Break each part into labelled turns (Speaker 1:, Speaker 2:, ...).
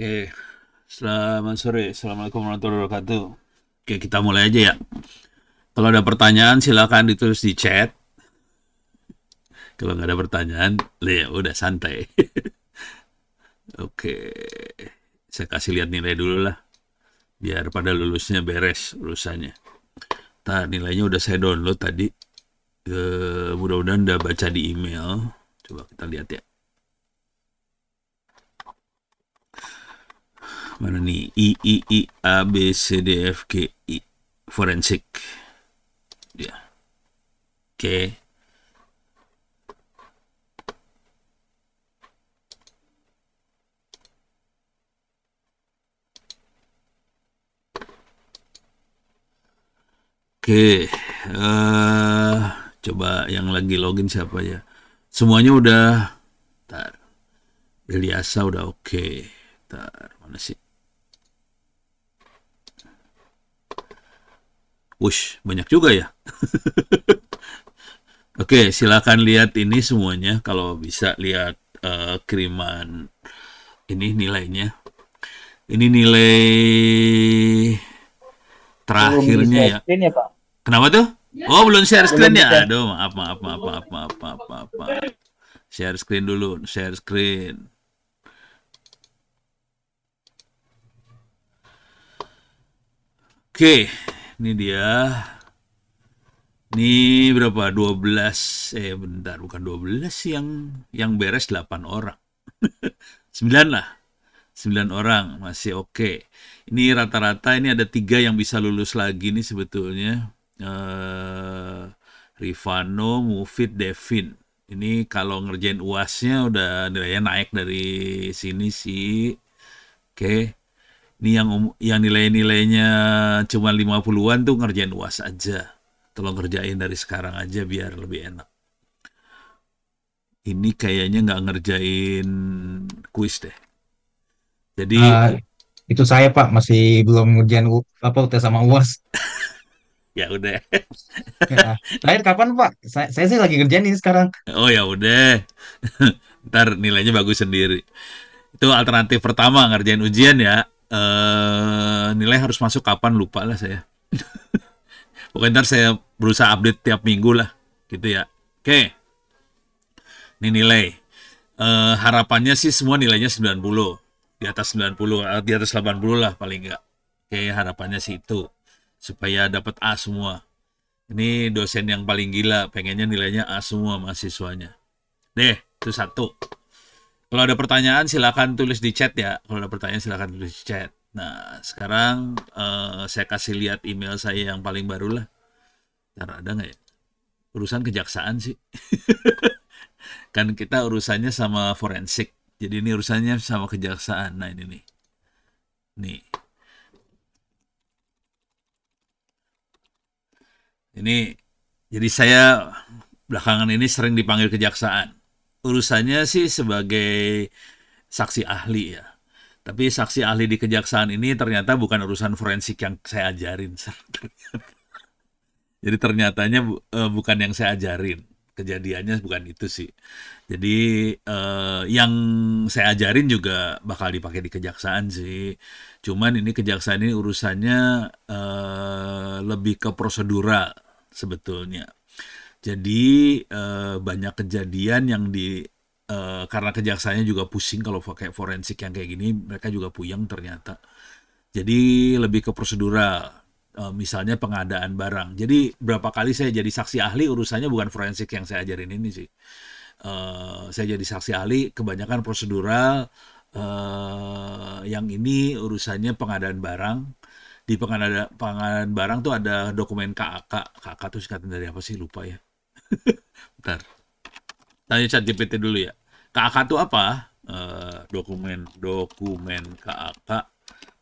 Speaker 1: Oke, selamat sore. Assalamualaikum warahmatullahi wabarakatuh. Oke, kita mulai aja ya. Kalau ada pertanyaan silakan ditulis di chat. Kalau nggak ada pertanyaan, ya udah santai. Oke, saya kasih lihat nilai dulu lah, biar pada lulusnya beres urusannya. Nilainya udah saya download tadi. Mudah-mudahan udah baca di email. Coba kita lihat ya. Mana nih? I A B C D F G I forensik. Ya. Oke. Oke, coba yang lagi login siapa ya? Semuanya udah, tar, Ilyasa udah oke. Mana sih? Wush, banyak juga ya. Oke, silakan lihat ini semuanya. Kalau bisa lihat kiriman ini nilainya. Ini nilai
Speaker 2: Belum di
Speaker 1: terakhirnya
Speaker 2: share
Speaker 1: ya.
Speaker 2: screen ya, Pak?
Speaker 1: Kenapa tuh? Oh, belum share
Speaker 2: Belum
Speaker 1: screen
Speaker 2: di
Speaker 1: ya?
Speaker 2: share.
Speaker 1: Aduh, maaf, maaf, maaf, maaf, maaf, maaf, maaf, maaf. Share screen dulu, share screen. Oke, ini dia. Ini berapa? 12. Bentar, bukan 12 sih yang beres 8 orang. 9 lah. 9 orang masih oke. Ini rata-rata ini ada 3 yang bisa lulus lagi nih sebetulnya. Rifano, Mufid, Devin. Ini kalau ngerjain UASnya udah nilainya naik dari sini sih. Oke. Ini yang nilai-nilainya cuma 50-an tuh ngerjain UAS aja. Tolong kerjain dari sekarang aja biar lebih enak. Ini kayaknya nggak ngerjain kuis deh. Jadi
Speaker 3: Ah, itu saya Pak masih belum ngerjain apa UTS sama UAS.
Speaker 1: ya udah.
Speaker 3: Ya. Terakhir kapan Pak? Saya sih lagi ngerjain ini sekarang.
Speaker 1: Oh ya udah. Ntar nilainya bagus sendiri. Itu alternatif pertama ngerjain ujian ya. Nilai harus masuk kapan lupa lah saya. Pokoknya ntar saya berusaha update tiap minggu lah. Gitu ya. Oke. Ini nilai. Harapannya sih semua nilainya 90. Di atas 90, di atas 80 lah paling nggak. Oke, harapannya sih itu. Supaya dapat A semua. Ini dosen yang paling gila, pengennya nilainya A semua mahasiswanya. Deh, itu satu. Kalau ada pertanyaan silakan tulis di chat ya. Kalau ada pertanyaan silakan tulis di chat. Nah, sekarang saya kasih lihat email saya yang paling baru lah. Ntar ada nggak ya? Urusan kejaksaan sih. Kan kita urusannya sama forensik. Jadi ini urusannya sama kejaksaan. Nah ini nih. Nih. Ini jadi saya belakangan ini sering dipanggil kejaksaan. Urusannya sih sebagai saksi ahli ya. Tapi saksi ahli di kejaksaan ini ternyata bukan urusan forensik yang saya ajarin. Jadi ternyatanya bukan yang saya ajarin. Kejadiannya bukan itu sih. Jadi yang saya ajarin juga bakal dipakai di kejaksaan sih. Cuman ini kejaksaan ini urusannya lebih ke prosedural sebetulnya. Jadi banyak kejadian yang karena kejaksaannya juga pusing kalau pakai forensik yang kayak gini, mereka juga puyeng ternyata. Jadi lebih ke prosedural. Misalnya pengadaan barang. Jadi berapa kali saya jadi saksi ahli urusannya bukan forensik yang saya ajarin ini sih. Saya jadi saksi ahli kebanyakan prosedural. Yang ini urusannya pengadaan barang. Di pengadaan barang tuh ada dokumen KAK. KAK tuh singkatan dari apa sih? Lupa ya. Bentar. Tanya chat GPT dulu ya. KAK tuh apa? Dokumen KAK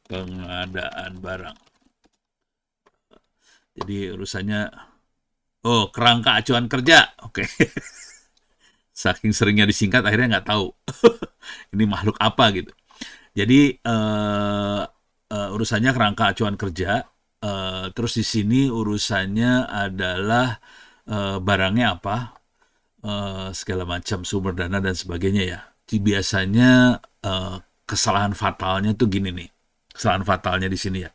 Speaker 1: pengadaan barang. Jadi urusannya, oh, kerangka acuan kerja. Oke. Saking seringnya disingkat akhirnya nggak tahu ini makhluk apa gitu. Jadi urusannya kerangka acuan kerja. Terus di sini urusannya adalah barangnya apa, segala macam sumber dana dan sebagainya ya. Jadi biasanya kesalahan fatalnya tuh gini nih. Kesalahan fatalnya di sini ya.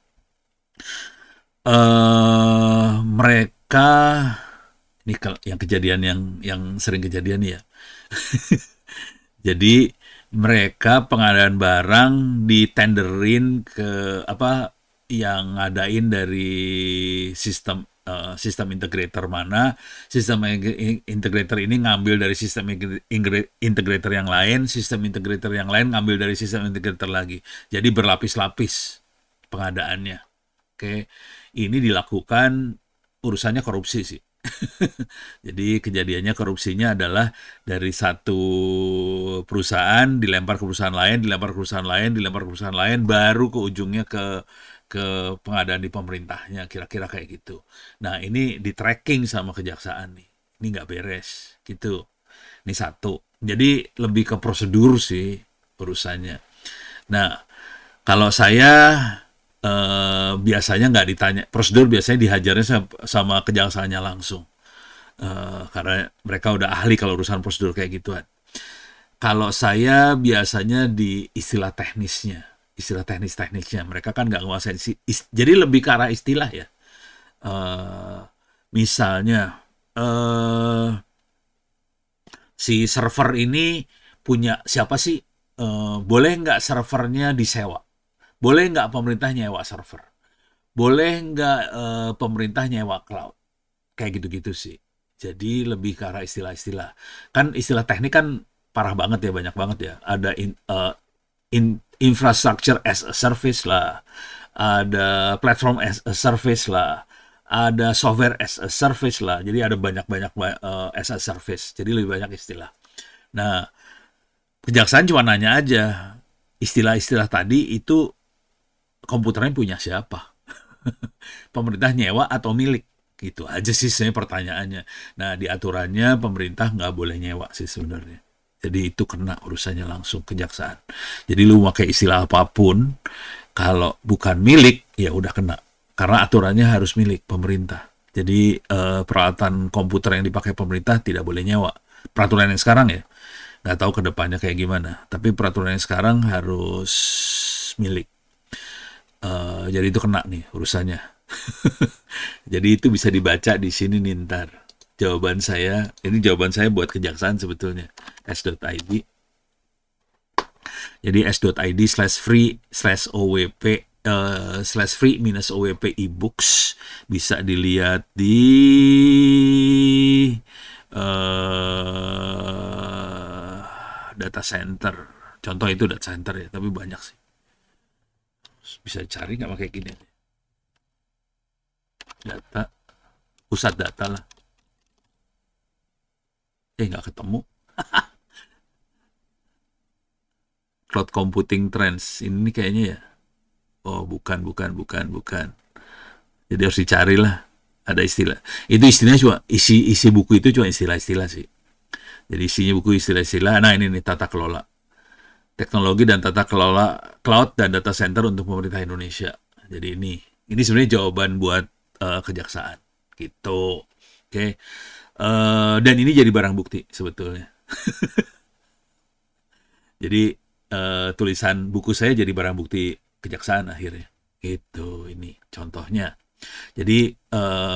Speaker 1: Mereka ini yang kejadian yang sering kejadian ya. Jadi mereka pengadaan barang ditenderin ke apa yang ngadain dari sistem integrator mana, sistem integrator ini ngambil dari sistem integrator yang lain, sistem integrator yang lain ngambil dari sistem integrator lagi. Jadi berlapis-lapis pengadaannya. Oke, ini dilakukan urusannya korupsi sih. Jadi kejadiannya korupsinya adalah dari satu perusahaan dilempar ke perusahaan lain, dilempar ke perusahaan lain, dilempar ke perusahaan lain, baru ke ujungnya ke pengadaan di pemerintahnya, kira-kira kayak gitu. Nah, ini di tracking sama kejaksaan nih. Ini nggak beres, gitu. Ini satu. Jadi lebih ke prosedur sih urusannya. Nah, kalau saya biasanya nggak ditanya prosedur, biasanya dihajarnya sama kejaksaannya langsung, karena mereka udah ahli kalau urusan prosedur kayak gituan. Kalau saya biasanya di istilah teknisnya, istilah teknisnya mereka kan nggak nguasain jadi lebih ke arah istilah ya. Misalnya si server ini punya siapa sih, boleh nggak servernya disewa? Boleh nggak pemerintah nyewa server? Boleh nggak pemerintah nyewa cloud? Kayak gitu-gitu sih. Jadi lebih ke arah istilah-istilah. Kan istilah teknik kan parah banget ya, banyak banget ya. Ada infrastructure as a service lah, ada platform as a service lah, ada software as a service lah. Jadi ada banyak-banyak as a service. Jadi lebih banyak istilah. Nah, kejaksaan cuma nanya aja, istilah-istilah tadi itu komputernya punya siapa? Pemerintah nyewa atau milik? Gitu aja sih sebenarnya pertanyaannya. Nah, di aturannya pemerintah nggak boleh nyewa sih sebenarnya. Jadi itu kena urusannya langsung kejaksaan. Jadi lu pakai istilah apapun, kalau bukan milik, ya udah kena. Karena aturannya harus milik pemerintah. Jadi peralatan komputer yang dipakai pemerintah tidak boleh nyewa. Peraturan yang sekarang ya, nggak tahu ke depannya kayak gimana. Tapi peraturan yang sekarang harus milik. Jadi itu kena nih urusannya. Jadi itu bisa dibaca di sini nih ntar. Jawaban saya, ini jawaban saya buat kejaksaan sebetulnya. S.id. Jadi s.id/free/owp/free minus owp ebooks bisa dilihat di data center. Contoh itu data center ya, tapi banyak sih. Bisa cari nggak pakai gini? Data, pusat data lah. Nggak ketemu. Cloud computing trends ini kayaknya ya. Oh, bukan. Jadi harus dicari lah. Ada istilah. Itu istilahnya cuma isi buku itu cuma istilah-istilah sih. Jadi isinya buku istilah-istilah. Nah, ini nih tata kelola teknologi dan tata kelola cloud dan data center untuk pemerintah Indonesia. Jadi ini sebenarnya jawaban buat kejaksaan gitu. Oke. Dan ini jadi barang bukti sebetulnya. Jadi tulisan buku saya jadi barang bukti kejaksaan akhirnya. Gitu, ini contohnya. Jadi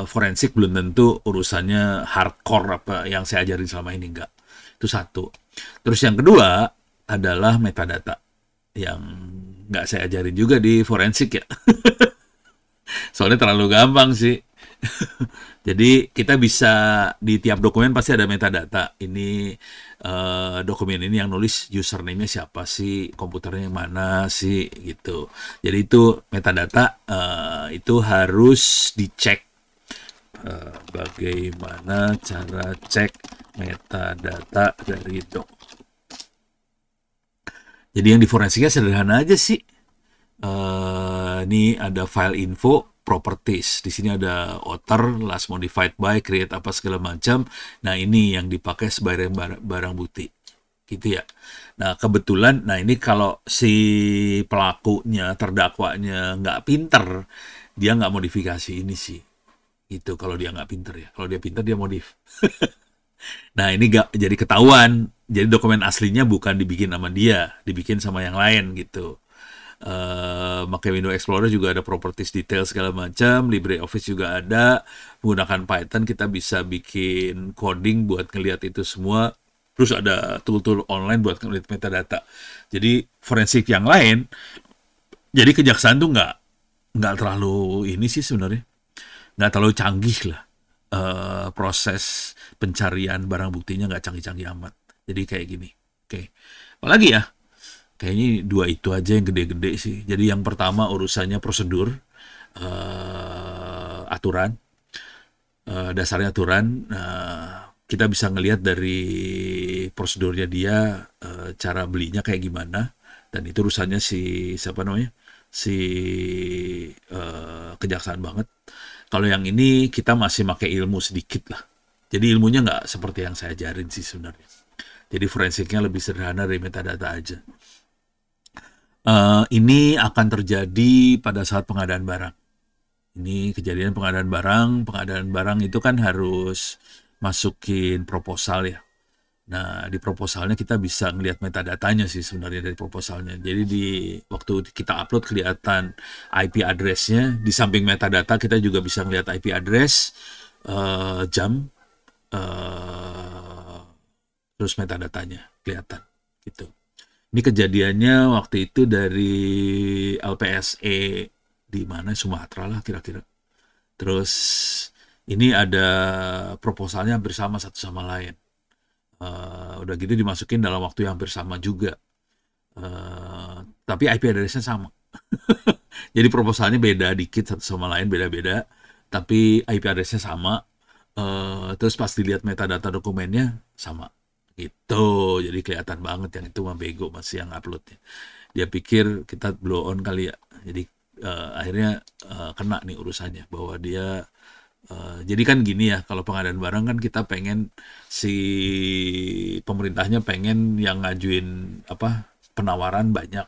Speaker 1: forensik belum tentu urusannya hardcore apa yang saya ajarin selama ini, enggak. Itu satu. Terus yang kedua adalah metadata yang nggak saya ajarin juga di forensik ya. Soalnya terlalu gampang sih. Jadi kita bisa di tiap dokumen pasti ada metadata. Ini dokumen ini yang nulis username-nya siapa sih, komputernya yang mana sih gitu. Jadi itu metadata itu harus dicek. Bagaimana cara cek metadata dari doc? Jadi yang di forensiknya sederhana aja sih. Ini ada file info, properties. Di sini ada author, last modified by, create apa segala macam. Nah, ini yang dipakai sebagai barang bukti. Gitu ya. Nah, kebetulan, ini kalau si pelakunya, terdakwanya nggak pinter, dia nggak modifikasi ini sih. Gitu kalau dia nggak pinter ya. Kalau dia pinter, dia modif. Nah, ini nggak jadi ketahuan Jadi dokumen aslinya bukan dibikin sama dia, dibikin sama yang lain gitu. Pakai Windows Explorer juga ada properties detail segala macam, LibreOffice juga ada. Menggunakan Python kita bisa bikin coding buat ngelihat itu semua. Terus ada tool-tool online buat ngelihat metadata. Jadi forensik yang lain, jadi kejaksaan tuh nggak terlalu ini sih sebenarnya, nggak terlalu canggih lah. Proses pencarian barang buktinya nggak canggih-canggih amat. Jadi kayak gini. Oke. Apalagi ya? Kayaknya dua itu aja yang gede-gede sih. Jadi yang pertama urusannya prosedur, aturan, dasarnya aturan. Kita bisa ngelihat dari prosedurnya dia, cara belinya kayak gimana. Dan itu urusannya si siapa namanya? Si kejaksaan banget. Kalau yang ini kita masih pakai ilmu sedikit lah. Jadi ilmunya nggak seperti yang saya ajarin sih sebenarnya. Jadi forensiknya lebih sederhana dari metadata aja. Ini akan terjadi pada saat pengadaan barang. Ini kejadian pengadaan barang. Pengadaan barang itu kan harus masukin proposal ya. Nah, di proposalnya kita bisa ngelihat metadatanya sih sebenarnya dari proposalnya. Jadi di waktu kita upload kelihatan IP address-nya. Di samping metadata kita juga bisa ngelihat IP address, jam, terus metadatanya kelihatan gitu. Ini kejadiannya waktu itu dari LPSE di mana Sumatera lah kira-kira. Terus ini ada proposalnya hampir sama satu sama lain. Udah gitu dimasukin dalam waktu yang hampir sama juga. Tapi IP address-nya sama. Jadi proposalnya beda dikit satu sama lain, beda-beda. Tapi IP address-nya sama. Terus pas dilihat metadata dokumennya sama. Gitu. Jadi kelihatan banget yang itu mah bego masih yang uploadnya. Dia pikir kita blow on kali ya. Jadi akhirnya kena nih urusannya. Bahwa dia jadi kan gini ya, kalau pengadaan barang kan kita pengen si pemerintahnya pengen yang ngajuin penawaran banyak.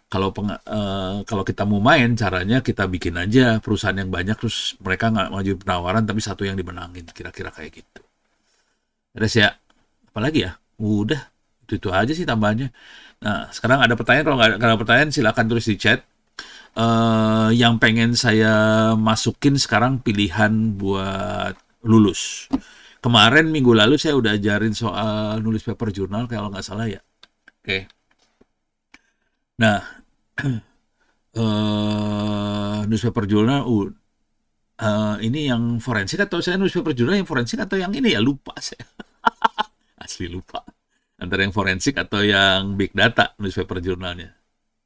Speaker 1: Kalau kita mau main, caranya kita bikin aja perusahaan yang banyak, terus mereka nggak ngajuin penawaran, tapi satu yang dimenangin, kira-kira kayak gitu. Terus ya, apalagi ya? Udah, itu aja sih tambahannya. Nah, sekarang ada pertanyaan, kalau nggak ada pertanyaan silakan tulis di chat. Yang pengen saya masukin sekarang pilihan buat lulus. Kemarin minggu lalu saya udah ajarin soal nulis paper jurnal kalau nggak salah ya. Oke. Nah, nulis paper jurnal, ini yang forensik atau saya nulis paper jurnal yang forensik atau yang ini ya lupa saya. Asli lupa. Antara yang forensik atau yang big data nulis paper jurnalnya.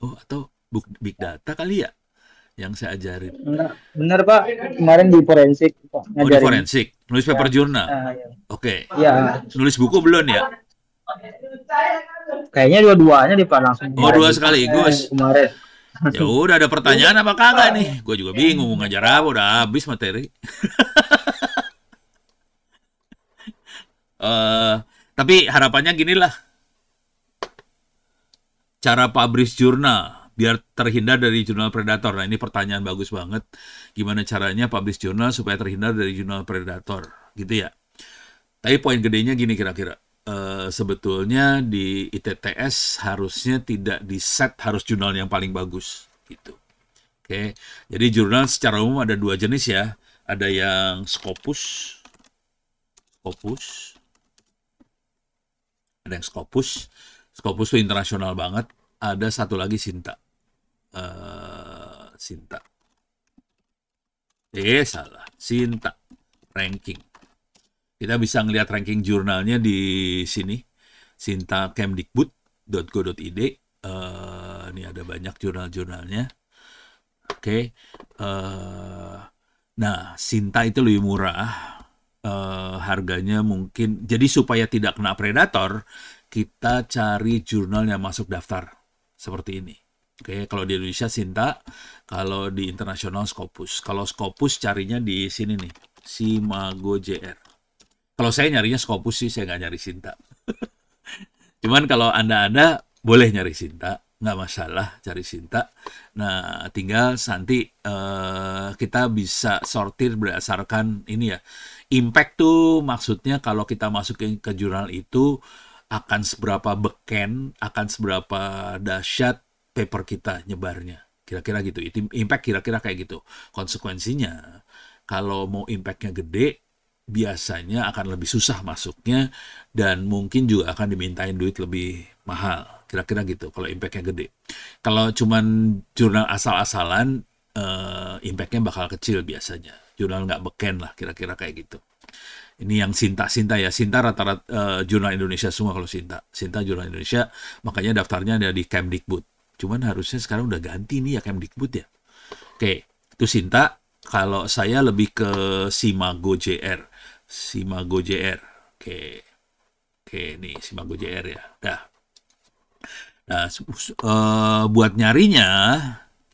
Speaker 1: Oh, atau big data kali ya yang saya ajarin.
Speaker 2: Benar Pak, kemarin di forensik Pak,
Speaker 1: Oh, di forensik, nulis paper jurnal.
Speaker 2: Ya.
Speaker 1: Oke.
Speaker 2: Iya.
Speaker 1: Nulis buku belum ya?
Speaker 2: Kayaknya dua-duanya di Pak langsung.
Speaker 1: Oh, dua sekaligus.
Speaker 2: Kemarin.
Speaker 1: Ya udah, ada pertanyaan apa kagak nih? Gue juga bingung mau ngajar apa, udah habis materi. Tapi harapannya gini lah. Cara publish jurnal biar terhindar dari jurnal predator. Nah, ini pertanyaan bagus banget. Gimana caranya publish jurnal supaya terhindar dari jurnal predator, gitu ya. Tapi poin gedenya gini kira-kira. Sebetulnya di ITTS harusnya tidak di-set harus jurnal yang paling bagus, gitu. Oke. Jadi jurnal secara umum ada dua jenis ya. Ada yang Scopus. Ada yang Scopus. Scopus itu internasional banget. Ada satu lagi Sinta. Salah. Sinta. Ranking. Kita bisa ngelihat ranking jurnalnya di sini. sintakemdikbud.go.id. Ini ada banyak jurnal-jurnalnya. Oke. Nah, Sinta itu lebih murah. Harganya mungkin. Jadi supaya tidak kena predator, kita cari jurnal yang masuk daftar seperti ini. Oke, kalau di Indonesia Sinta, kalau di internasional Scopus. Kalau Scopus carinya di sini nih, Simago JR. Kalau saya nyarinya Scopus sih, saya nggak nyari Sinta. Cuman kalau Anda boleh nyari Sinta, nggak masalah cari Sinta. Nah, tinggal nanti kita bisa sortir berdasarkan ini ya. Impact tuh maksudnya kalau kita masukin ke jurnal itu, akan seberapa beken, akan seberapa dahsyat paper kita nyebarnya. Kira-kira gitu. Impact kira-kira kayak gitu. Konsekuensinya, kalau mau impactnya gede, biasanya akan lebih susah masuknya dan mungkin juga akan dimintain duit lebih mahal. Kira-kira gitu kalau impactnya gede. Kalau cuman jurnal asal-asalan, impactnya bakal kecil biasanya. Jurnal nggak beken lah, kira-kira kayak gitu. Ini yang Sinta ya. Sinta rata-rata jurnal Indonesia semua kalau Sinta. Sinta jurnal Indonesia, makanya daftarnya ada di Kemdikbud. Cuman harusnya sekarang udah ganti nih ya Kemdikbud ya. Oke, itu Sinta. Kalau saya lebih ke Simago JR. Simago JR. Oke. Oke, nih Simago JR ya. Dah. Nah, buat nyarinya,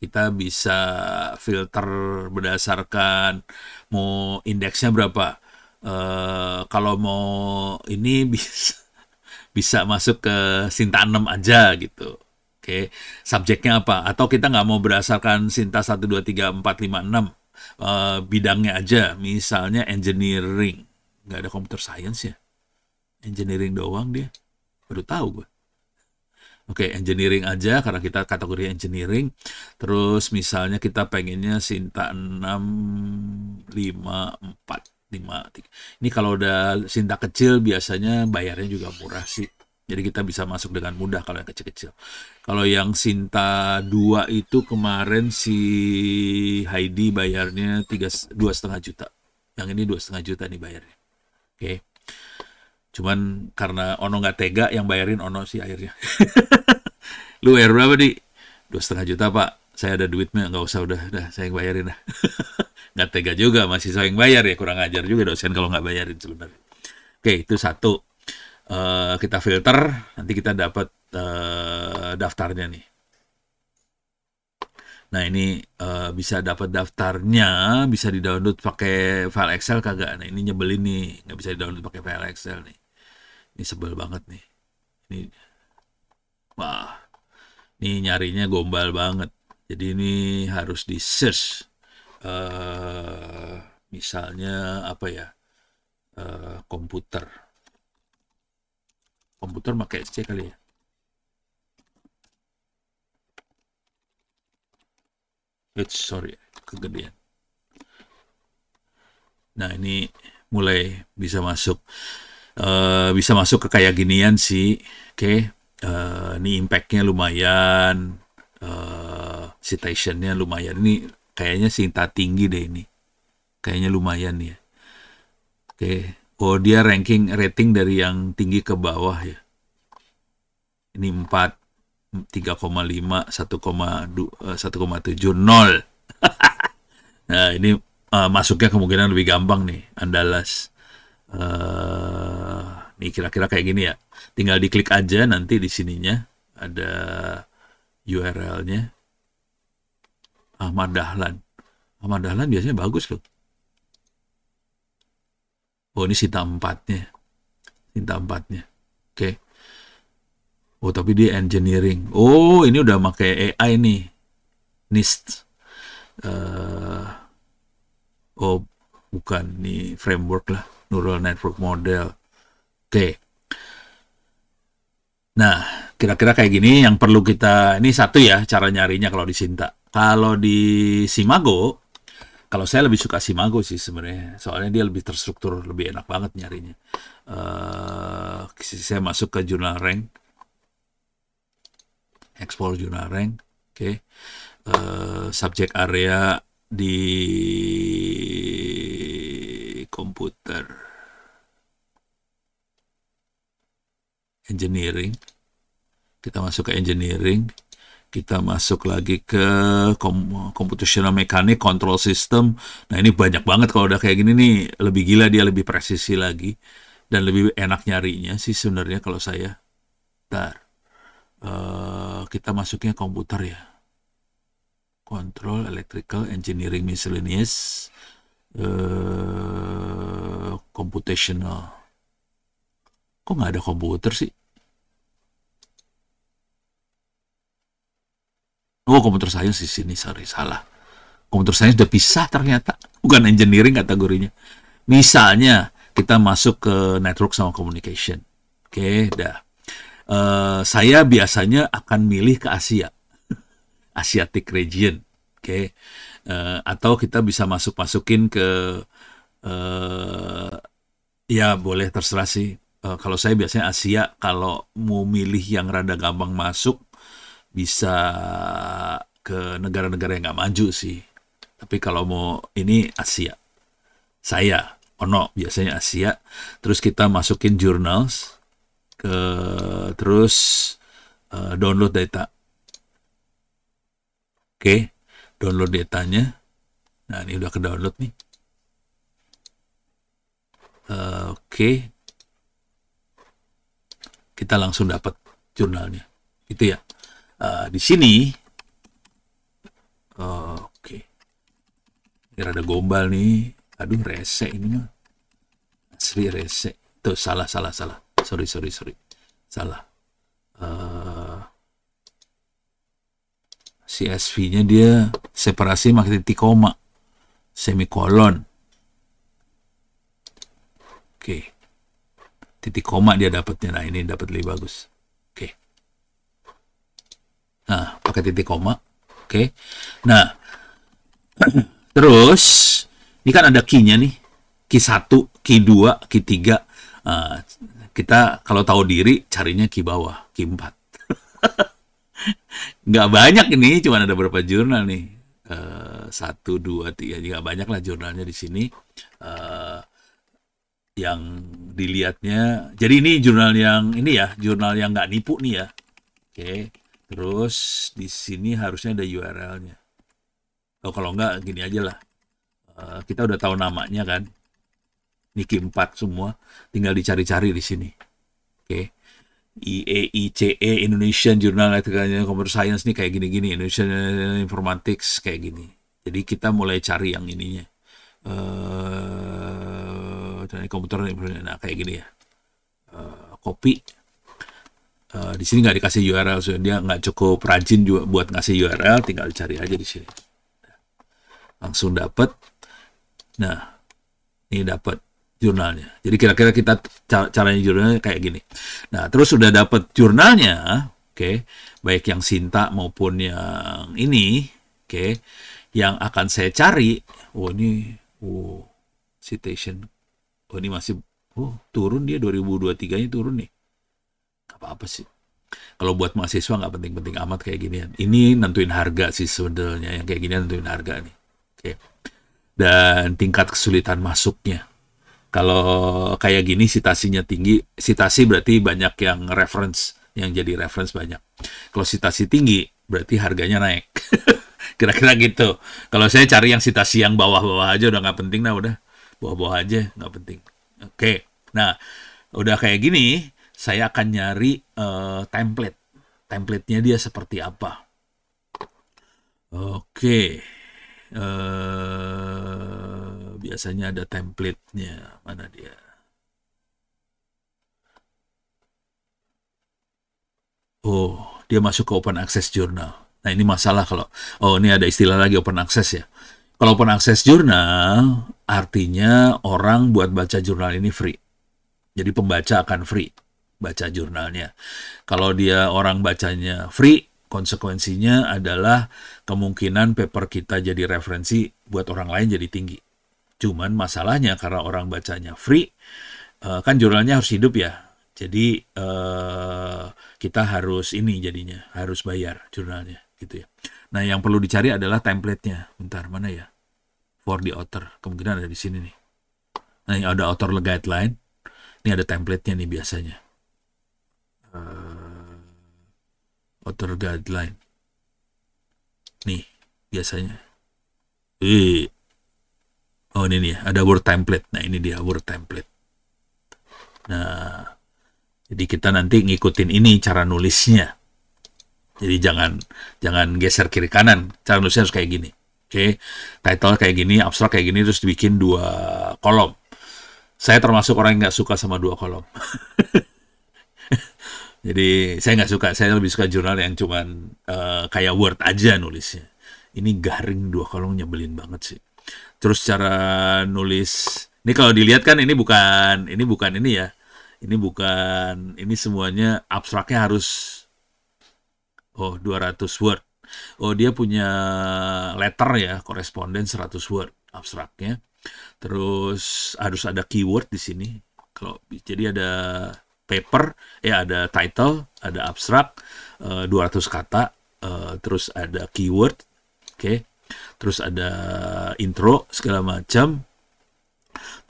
Speaker 1: kita bisa filter berdasarkan mau indeksnya berapa. Kalau mau ini bisa masuk ke Sinta 6 aja gitu. Oke, subjeknya apa? Atau kita nggak mau berdasarkan Sinta 1, 2, 3, 4, 5, 6. Bidangnya aja, misalnya engineering. Nggak ada computer science ya? Engineering doang dia. Baru tahu gue. Oke, engineering aja karena kita kategori engineering. Terus misalnya kita pengennya Sinta 6, 5, 4. 5. Ini kalau udah Sinta kecil biasanya bayarnya juga murah sih. Jadi kita bisa masuk dengan mudah kalau yang kecil-kecil. Kalau yang Sinta 2 itu kemarin si Heidi bayarnya 2,5 juta. Yang ini 2,5 juta nih bayarnya. Oke. Cuman karena Ono nggak tega yang bayarin Ono sih akhirnya. Lu bayar berapa nih? 2,5 juta Pak. Saya ada duitnya, nggak usah udah saya yang bayarin dah. Nggak tega juga masih saya yang bayar ya, kurang ajar juga dosen kalau nggak bayarin sebenarnya. Oke, itu satu. Kita filter, nanti kita dapat daftarnya nih. Nah ini bisa dapat daftarnya, bisa di-download pakai file Excel kagak? Nah ini nyebelin nih, nggak bisa di-download pakai file Excel nih. Ini sebel banget nih. Ini, wah, ini nyarinya gombal banget. Jadi ini harus di-search. Misalnya apa ya? Komputer pakai SC kali ya. Sorry, kegedean. Nah ini mulai bisa masuk. Bisa masuk ke kayak ginian sih. Oke. Ini impact-nya lumayan. Citation-nya lumayan. Ini kayaknya Sinta tinggi deh ini. Kayaknya lumayan ya. Oke. Oh dia rating dari yang tinggi ke bawah ya. Ini 4, 3,5, 1,7, 0. Nah ini masuknya kemungkinan lebih gampang nih. Andalas. Nih kira-kira kayak gini ya. Tinggal diklik aja nanti di sininya. Ada URL-nya. Ahmad Dahlan. Ahmad Dahlan biasanya bagus loh. Oh ini Sinta 4-nya. Sinta 4-nya. Oke. Oh tapi dia engineering. Oh ini udah pakai AI nih. NIST. Oh bukan. Nih framework lah. Neural Network Model. Oke. Nah kira-kira kayak gini yang perlu kita. Ini satu ya cara nyarinya kalau di Sinta. Kalau di Simago. Kalau saya lebih suka Simago sih sebenarnya, soalnya dia lebih terstruktur, lebih enak banget nyarinya. Saya masuk ke jurnal rank, explore jurnal rank, oke. Subject area di komputer, engineering. Kita masuk ke engineering. Kita masuk lagi ke computational mechanics, control system. Nah ini banyak banget kalau udah kayak gini nih, lebih gila dia, lebih presisi lagi dan lebih enak nyarinya sih sebenarnya kalau saya. Bentar. Kita masuknya komputer ya. Control, electrical, engineering, miscellaneous, computational. Kok nggak ada komputer sih? Oh, computer science di sini, sorry, salah. Computer science udah pisah ternyata, bukan engineering kategorinya. Misalnya, kita masuk ke network sama communication. Oke, dah. Saya biasanya akan milih ke Asia, Asiatic region, oke. Atau kita bisa masukin ke ya boleh terserah sih. Kalau saya biasanya Asia, kalau mau milih yang rada gampang masuk, bisa ke negara-negara yang nggak maju sih. Tapi kalau mau ini Asia, saya biasanya Asia. Terus kita masukin journals, terus download data. Oke, download datanya. Nah, ini udah ke download nih. Oke, kita langsung dapat jurnalnya, gitu ya. Di sini, oke, ini rada gombal nih. Aduh, rese ini mah, asli rese. Tuh salah. Sorry, salah. CSV-nya dia separasi pakai titik koma, semikolon. Oke. Titik koma dia dapatnya. Nah, ini dapat lebih bagus. Oke. Nah, pakai titik koma. Oke. Nah, terus ini kan ada key-nya nih. Key 1, key 2, key 3. Kita kalau tahu diri carinya key bawah, key 4. Nggak banyak ini, cuma ada berapa jurnal nih. 1, 2, 3, nggak banyak lah jurnalnya di sini. Yang dilihatnya, jadi ini jurnal yang ini ya, jurnal yang nggak nipu nih ya. Oke, terus di sini harusnya ada URL-nya. Kalau nggak gini aja lah. Kita udah tahu namanya kan. Niki 4 semua, tinggal dicari-cari di sini. Oke. IEICE Indonesian Journal Computer Science nih kayak gini-gini, Indonesian Informatics kayak gini. Jadi kita mulai cari yang ininya. Komputer, nah kayak gini ya. Copy. Di sini nggak dikasih URL, so dia nggak cukup rajin juga buat ngasih URL, tinggal cari aja di sini. Langsung dapat. Nah, ini dapat jurnalnya. Jadi kira-kira kita caranya jurnalnya kayak gini. Nah, terus sudah dapat jurnalnya, oke, baik yang Sinta maupun yang ini, oke, yang akan saya cari. Citation. Ini masih turun dia 2023-nya turun nih. Gak apa-apa sih. Kalau buat mahasiswa nggak penting-penting amat kayak ginian. Ini nentuin harga sih sebenarnya, yang kayak gini nentuin harga nih. Oke. Dan tingkat kesulitan masuknya. Kalau kayak gini citasinya tinggi, citasi berarti banyak yang reference, yang jadi reference banyak. Kalau citasi tinggi, berarti harganya naik. Kira-kira gitu. Kalau saya cari yang citasi yang bawah-bawah aja udah nggak penting, udah bawah-bawah aja nggak penting. Oke, nah udah kayak gini, saya akan nyari template. Template-nya dia seperti apa? Oke. Biasanya ada template-nya. Mana dia? Dia masuk ke Open Access Journal. Nah, ini masalah kalau... ini ada istilah lagi Open Access ya. Kalau Open Access Journal, artinya orang buat baca jurnal ini free. Jadi pembaca akan free baca jurnalnya. Kalau dia orang bacanya free, konsekuensinya adalah kemungkinan paper kita jadi referensi buat orang lain jadi tinggi. Cuman masalahnya karena orang bacanya free, kan jurnalnya harus hidup ya. Jadi kita harus ini jadinya, harus bayar jurnalnya gitu ya. Nah, yang perlu dicari adalah template-nya. Bentar, mana ya? For the author. Kemungkinan ada di sini nih. Nah, ini ada author guideline. Ini ada template-nya nih biasanya. Author guideline. Nih, biasanya. Ini nih, ada Word template. Nah, ini dia Word template. Nah, jadi kita nanti ngikutin ini cara nulisnya. Jadi jangan geser kiri kanan. Cara nulisnya harus kayak gini. Oke, title kayak gini, abstrak kayak gini, terus dibikin 2 kolom. Saya termasuk orang yang nggak suka sama 2 kolom. Jadi saya nggak suka, saya lebih suka jurnal yang cuman kayak Word aja nulisnya. Ini garing 2 kolom, nyebelin banget sih. Terus cara nulis, ini kalau dilihat kan ini bukan ini ya. Ini bukan, ini semuanya abstraknya harus, 200 word. Oh, dia punya letter ya, koresponden 100 word abstraknya. Terus harus ada keyword di sini. Kalau jadi ada paper, ada title, ada abstrak, 200 kata, terus ada keyword, oke. Terus ada intro segala macam.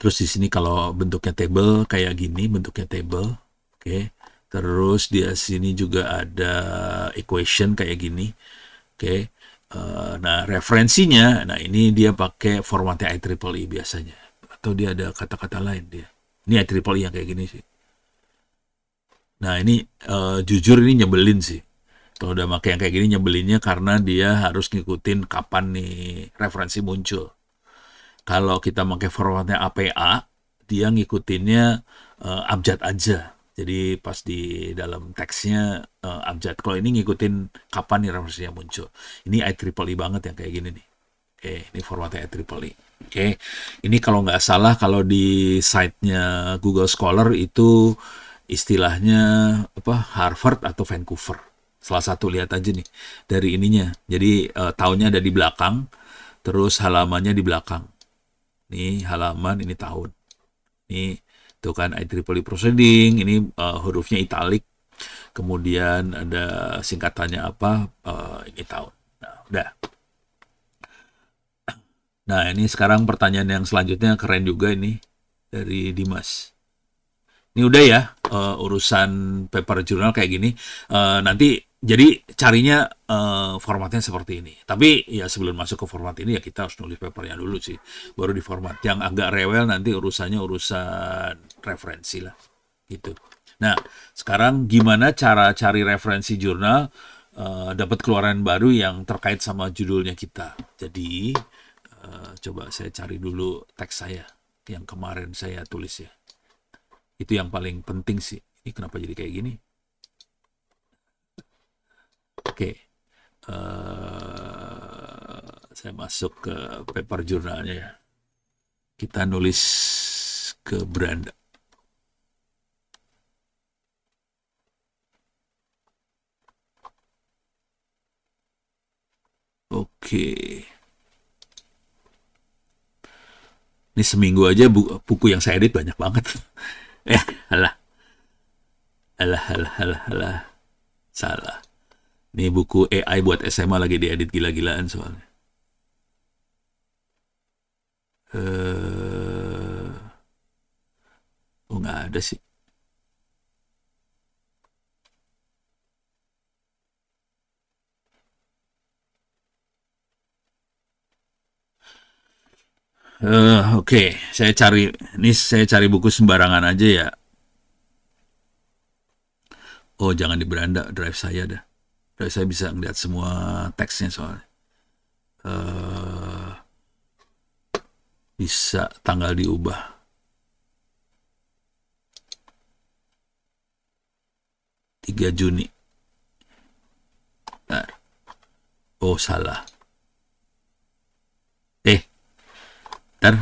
Speaker 1: Terus di sini kalau bentuknya table kayak gini, bentuknya table, oke. Terus di sini juga ada equation kayak gini, oke. Nah, referensinya, nah ini dia pakai formatnya IEEE biasanya. Atau dia ada kata-kata lain dia. Ini IEEE yang kayak gini sih. Nah, ini jujur ini nyebelin sih. Kalau udah pakai yang kayak gini nyebelinnya karena dia harus ngikutin kapan nih referensi muncul. Kalau kita pakai formatnya APA, dia ngikutinnya abjad aja. Jadi pas di dalam teksnya abjad. Kalau ini ngikutin kapan nih referensinya muncul. Ini IEEE banget yang kayak gini nih. Oke, ini formatnya IEEE. Oke, ini kalau nggak salah kalau di site-nya Google Scholar itu istilahnya apa, Harvard atau Vancouver. Salah satu, lihat aja nih dari ininya. Jadi tahunnya ada di belakang, terus halamannya di belakang. Ini halaman, ini tahun. Ini tuh kan IEEE proceeding, ini hurufnya italic. Kemudian ada singkatannya apa, ini tahun. Nah, udah. Nah, ini sekarang pertanyaan yang selanjutnya keren juga ini dari Dimas. Ini udah ya, urusan paper jurnal kayak gini. Nanti jadi carinya formatnya seperti ini. Tapi ya sebelum masuk ke format ini ya kita harus nulis papernya dulu sih. Baru di format. Yang agak rewel nanti urusannya urusan referensi lah. Gitu. Nah, sekarang gimana cara cari referensi jurnal, dapat keluaran baru yang terkait sama judulnya kita. Jadi, coba saya cari dulu teks saya yang kemarin saya tulis ya. Itu yang paling penting sih. Ini kenapa jadi kayak gini? Oke. Saya masuk ke paper jurnalnya ya. Kita nulis ke Branda. Oke. Ini seminggu aja buku yang saya edit banyak banget. Alah. Salah. Ini buku AI buat SMA lagi diedit gila-gilaan soalnya. Nggak ada sih. Oke. Saya cari buku sembarangan aja ya. Oh, jangan di beranda, drive saya dah. Drive saya bisa ngeliat semua teksnya soalnya. Bisa tanggal diubah. Juni. Nah. Oh, salah. Ntar.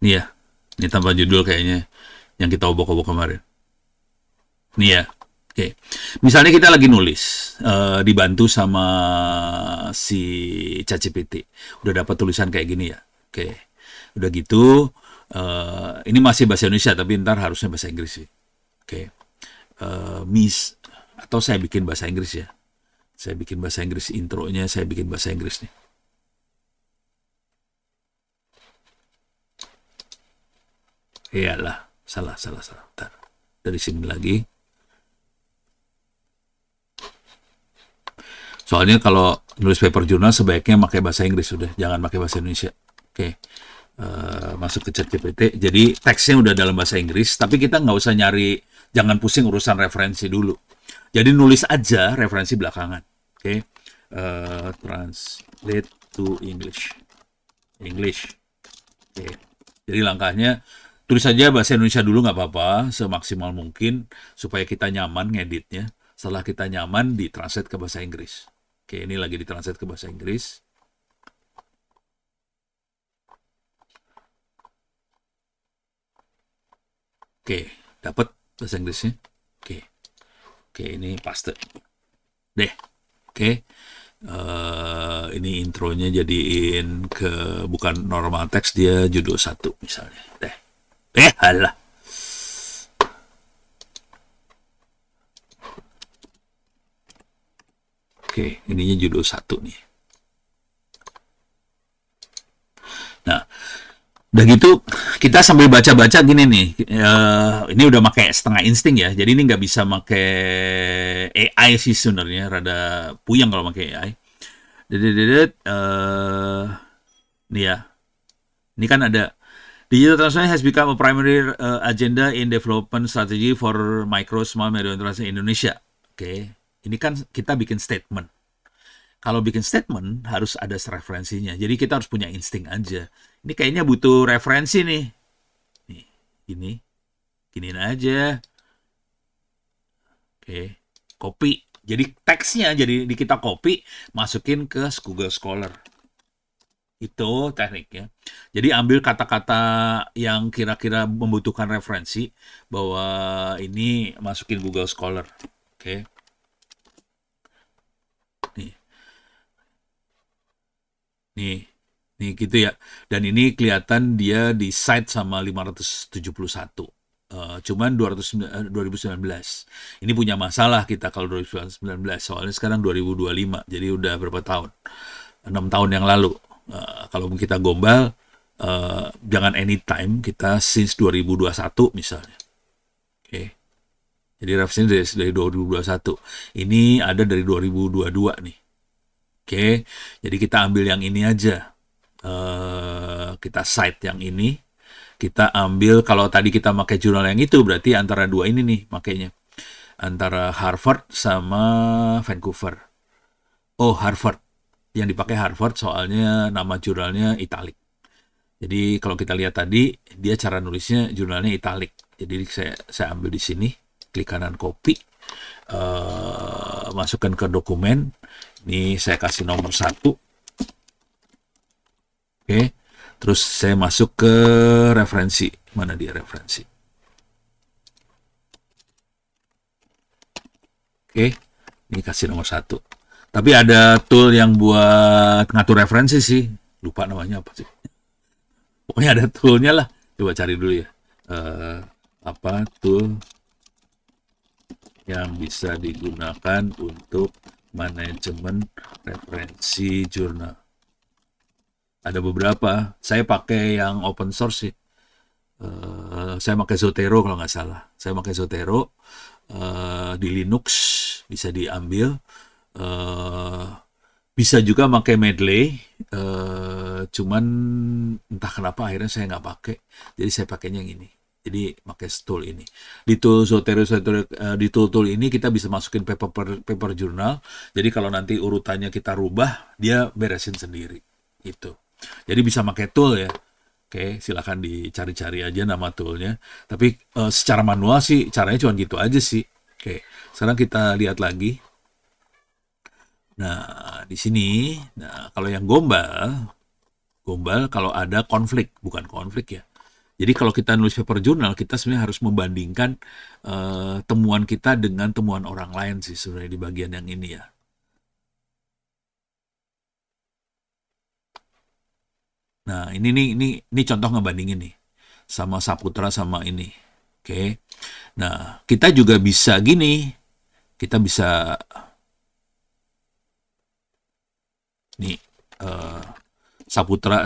Speaker 1: Nih ya. Ini tanpa judul kayaknya. Yang kita obok-obok kemarin. Nih ya. Oke. Misalnya kita lagi nulis. Dibantu sama si ChatGPT. Udah dapat tulisan kayak gini ya. Oke. Udah gitu. Ini masih bahasa Indonesia. Tapi ntar harusnya bahasa Inggris sih. Oke. Miss. Atau saya bikin bahasa Inggris ya. Saya bikin bahasa Inggris intronya. Saya bikin bahasa Inggris nih. Iyalah, salah. Bentar. Dari sini lagi. Soalnya kalau nulis paper jurnal sebaiknya pakai bahasa Inggris sudah, jangan pakai bahasa Indonesia. Oke. Masuk ke ChatGPT. Jadi teksnya udah dalam bahasa Inggris, tapi kita nggak usah nyari, jangan pusing urusan referensi dulu. Jadi nulis aja referensi belakangan. Oke. Translate to English. Oke. Jadi langkahnya tulis saja bahasa Indonesia dulu nggak apa-apa, semaksimal mungkin supaya kita nyaman ngeditnya. Setelah kita nyaman, ditranslate ke bahasa Inggris. Oke, ini lagi ditranslate ke bahasa Inggris. Oke, dapat bahasa Inggrisnya. Oke, oke, ini paste deh. Oke, ini intronya jadiin ke bukan normal teks, dia judul 1 misalnya. Deh, halah. Oke, ininya judul 1 nih. Nah, udah gitu kita sambil baca-baca gini nih. Ini udah pakai setengah insting ya. Jadi ini nggak bisa pakai AI sih sebenarnya. Rada puyeng kalau pakai AI. Nih ya. Ini kan ada digital transformation has become a primary agenda in development strategy for micro, small, medium enterprise Indonesia. Oke, ini kan kita bikin statement. Kalau bikin statement harus ada referensinya. Jadi kita harus punya insting aja. Ini kayaknya butuh referensi nih. Nih, giniin aja. Oke, copy. Jadi teksnya jadi kita copy, masukin ke Google Scholar. Itu tekniknya. Jadi ambil kata-kata yang kira-kira membutuhkan referensi, bahwa ini masukin Google Scholar. Oke. Nih gitu ya. Dan ini kelihatan dia di site sama 571. Cuman 2019. Ini punya masalah kita kalau 2019. Soalnya sekarang 2025. Jadi udah berapa tahun? 6 tahun yang lalu. Kalau kita gombal, jangan anytime, kita since 2021 misalnya. Oke. Jadi referensinya dari 2021. Ini ada dari 2022 nih. Oke. Jadi kita ambil yang ini aja. Kita cite yang ini, kita ambil, kalau tadi kita pakai jurnal yang itu, berarti antara dua ini nih makanya, antara Harvard sama Vancouver. Oh, Harvard, yang dipakai Harvard soalnya nama jurnalnya italic. Jadi kalau kita lihat tadi, dia cara nulisnya jurnalnya italic. Jadi saya ambil di sini, klik kanan copy, masukkan ke dokumen. Ini saya kasih nomor 1. Oke, terus saya masuk ke referensi. Mana dia referensi? Oke, ini kasih nomor 1. Tapi ada tool yang buat ngatur referensi sih. Lupa namanya apa sih. Pokoknya ada toolnya lah. Coba cari dulu ya. Apa tool yang bisa digunakan untuk manajemen referensi jurnal? Ada beberapa. Saya pakai yang open source sih. Saya pakai Zotero kalau nggak salah. Saya pakai Zotero di Linux, bisa diambil. Bisa juga pakai Mendeley. Cuman entah kenapa akhirnya saya nggak pakai. Jadi saya pakainya yang ini. Jadi pakai tool ini. Di tool Zotero, di tool ini kita bisa masukin paper jurnal. Jadi kalau nanti urutannya kita rubah, dia beresin sendiri. Gitu. Jadi bisa pakai tool ya. Oke, silakan dicari-cari aja nama toolnya. Tapi secara manual sih caranya cuma gitu aja sih. Oke, sekarang kita lihat lagi. Nah, di sini, nah kalau yang gombal kalau ada konflik, bukan konflik ya. Jadi kalau kita nulis paper jurnal, kita sebenarnya harus membandingkan temuan kita dengan temuan orang lain sih sebenarnya di bagian yang ini ya. Nah, ini contoh ngebandingin nih sama Saputra sama ini. Oke. Nah, kita juga bisa gini. Kita bisa nih Saputra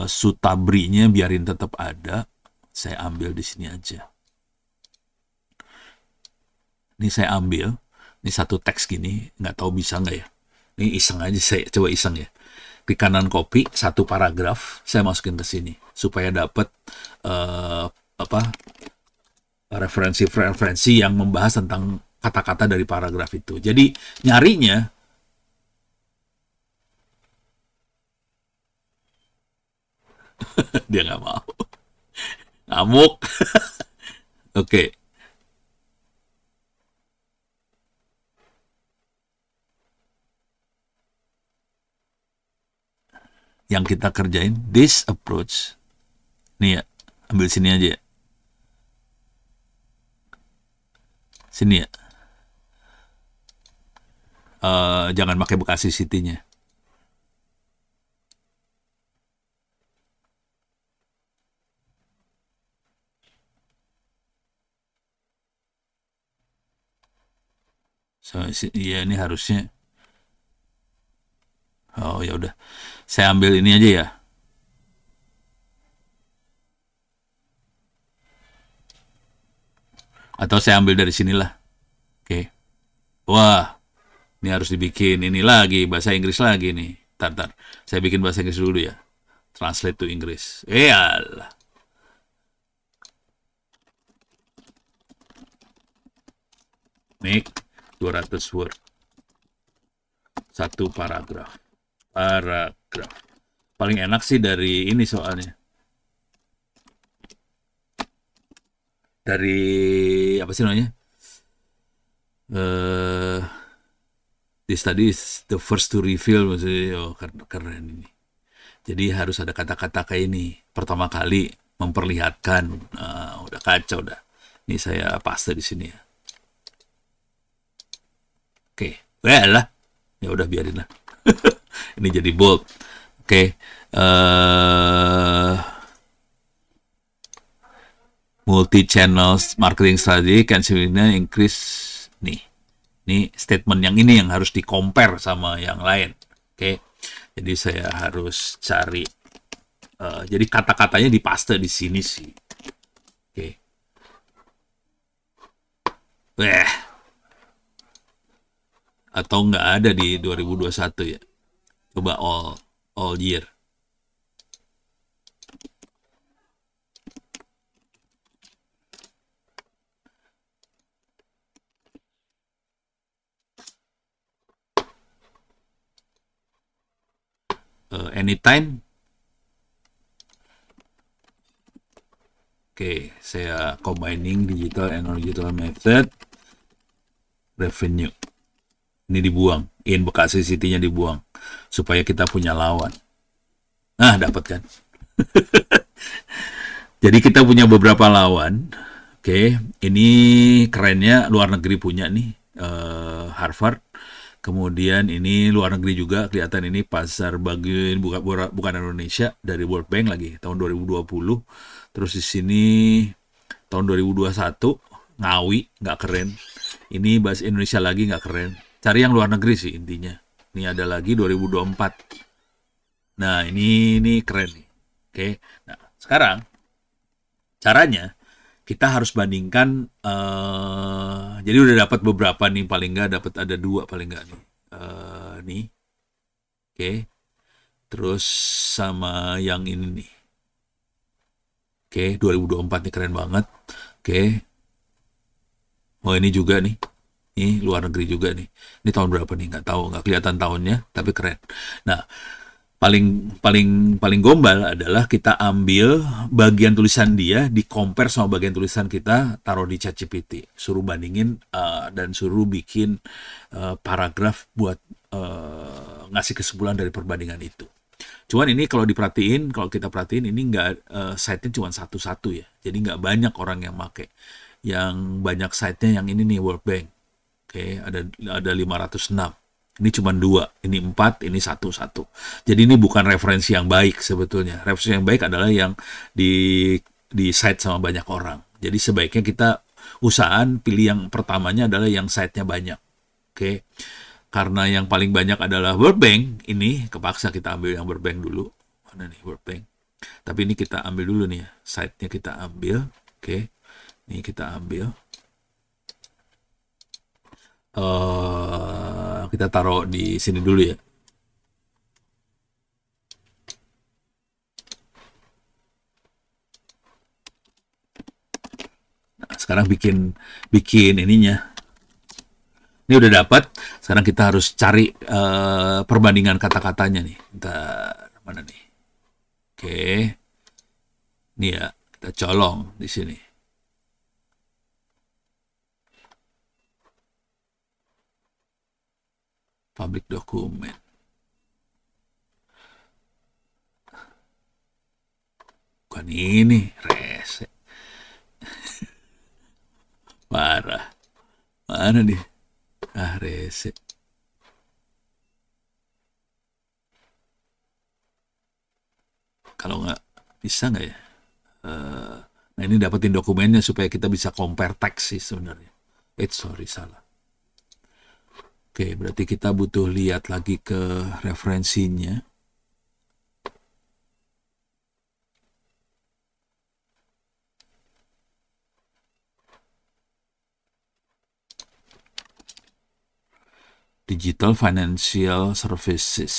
Speaker 1: Sutabrinya biarin tetap ada. Saya ambil di sini aja. Ini saya ambil. Ini satu teks gini, nggak tahu bisa nggak ya. Ini iseng aja, saya coba iseng ya. Klik kanan copy, satu paragraf, saya masukin ke sini supaya dapat referensi yang membahas tentang kata-kata dari paragraf itu. Jadi nyarinya dia nggak mau, ngamuk. Oke. Yang kita kerjain this approach nih ya, ambil sini aja ya. Sini ya. Jangan pakai Bekasi City-nya. So, iya ini harusnya. Oh ya udah. Saya ambil ini aja ya. Atau saya ambil dari sinilah. Oke. Wah, ini harus dibikin ini lagi, bahasa Inggris lagi nih. Tar. Saya bikin bahasa Inggris dulu ya. Translate to Inggris. Alah. Make 200 word. Satu paragraf. Paling enak sih dari ini soalnya. Dari apa sih namanya? This study is the first to reveal, maksudnya keren ini. Jadi harus ada kata-kata kayak ini. Pertama kali memperlihatkan. Udah kacau dah. Ini saya paste di sini ya. Oke, lah. Ya udah biarin lah. Ini jadi bold. Oke. Multi-channel marketing strategy can significantly increase nih. Ini statement yang ini yang harus di-compare sama yang lain. Oke. Jadi saya harus cari jadi kata-katanya dipaste di sini sih. Oke. Atau nggak ada di 2021 ya. Coba all year. Anytime. Oke, saya combining digital and non-digital method. Revenue. Ini dibuang. In Bekasi City-nya dibuang. Supaya kita punya lawan. Nah, dapat kan? Jadi kita punya beberapa lawan. Oke, ini kerennya luar negeri punya nih. Harvard. Kemudian ini luar negeri juga, kelihatan ini pasar bagian bukan Indonesia, dari World Bank lagi tahun 2020. Terus di sini tahun 2021 Ngawi, nggak keren. Ini bahasa Indonesia lagi nggak keren. Cari yang luar negeri sih intinya. Ini ada lagi 2024. Nah ini keren nih. Oke. Nah sekarang caranya kita harus bandingkan, jadi udah dapat beberapa nih, paling nggak dapat ada 2 paling nggak nih, nih, oke, terus sama yang ini nih, oke, 2024 nih keren banget, oke, oh ini juga nih, ini luar negeri juga nih, ini tahun berapa nih nggak tahu, nggak kelihatan tahunnya, tapi keren. Nah paling gombal adalah kita ambil bagian tulisan dia, di compare sama bagian tulisan kita, taruh di ChatGPT, suruh bandingin dan suruh bikin paragraf buat ngasih kesimpulan dari perbandingan itu. Cuman ini kalau kita perhatiin ini nggak site-nya cuma satu-satu ya, jadi nggak banyak orang yang make. Yang banyak site-nya yang ini nih, World Bank. Oke, ada 506. Ini cuma 2, ini 4, ini 1. Jadi ini bukan referensi yang baik sebetulnya. Referensi yang baik adalah yang di site sama banyak orang. Jadi sebaiknya kita usahakan pilih yang pertamanya adalah yang site-nya banyak. Oke. Karena yang paling banyak adalah World Bank, ini kepaksa kita ambil yang World Bank dulu. Mana nih World Bank? Tapi ini kita ambil dulu nih ya. Site-nya kita ambil. Oke. Ini kita ambil. Kita taruh di sini dulu ya. Nah, sekarang bikin ininya. Ini udah dapat. Sekarang kita harus cari perbandingan kata-katanya nih. Bentar, mana nih? Oke. Ini ya, kita colong di sini. Public document. Bukan ini, rese. Parah. Mana nih? Ah, rese. Kalau nggak bisa nggak ya? Nah ini dapetin dokumennya supaya kita bisa compare teks sih sebenarnya. Sorry salah. Oke, berarti kita butuh lihat lagi ke referensinya. Digital Financial Services.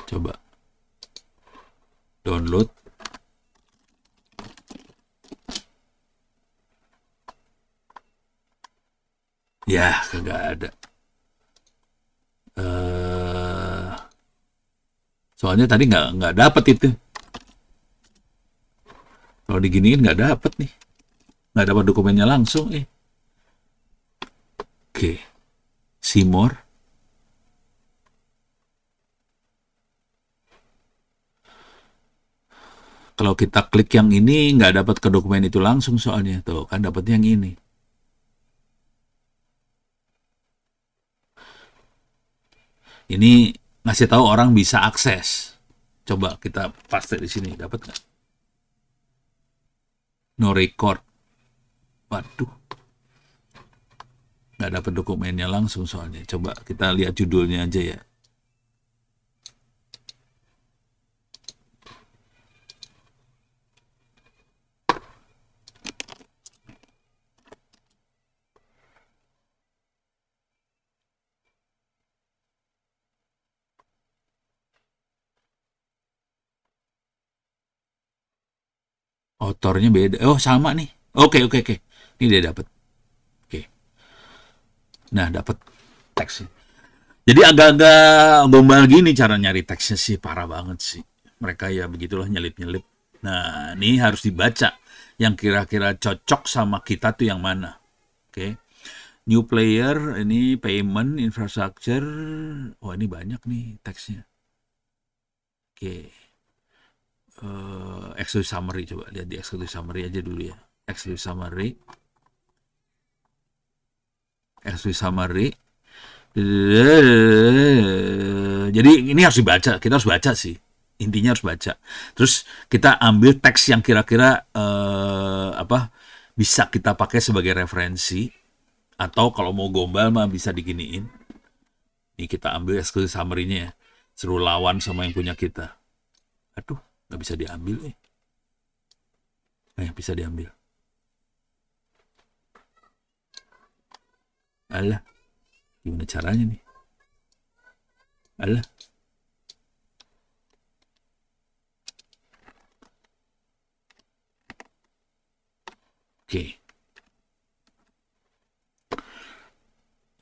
Speaker 1: Coba download. Ya, kagak ada. Soalnya tadi nggak dapet itu. Kalau diginiin nggak dapet nih. Nggak dapat dokumennya langsung. Oke. See more. Kalau kita klik yang ini nggak dapat ke dokumen itu langsung soalnya. Tuh kan dapatnya yang ini. Ini ngasih tahu orang bisa akses. Coba kita paste di sini, dapat nggak? No record. Waduh. Nggak dapat dokumennya langsung soalnya. Coba kita lihat judulnya aja ya. Autornya beda. Oh, sama nih. Oke. Ini dia dapat. Oke. Nah, dapat teksnya. Jadi agak-agak gombal gini cara nyari teksnya sih, parah banget sih. Mereka ya begitulah nyelip-nyelip. Nah, ini harus dibaca. Yang kira-kira cocok sama kita tuh yang mana. Oke. New player, ini payment, infrastructure. Oh, ini banyak nih teksnya. Oke. Executive summary, coba lihat di executive summary aja dulu ya. Executive summary. Jadi ini harus dibaca, kita harus baca sih. Intinya harus baca. Terus kita ambil teks yang kira-kira bisa kita pakai sebagai referensi, atau kalau mau gombal mah bisa diginiin. Ini kita ambil executive summary-nya ya. Suruh lawan sama yang punya kita. Aduh, nggak bisa diambil bisa diambil. Alah, gimana caranya nih? Alah.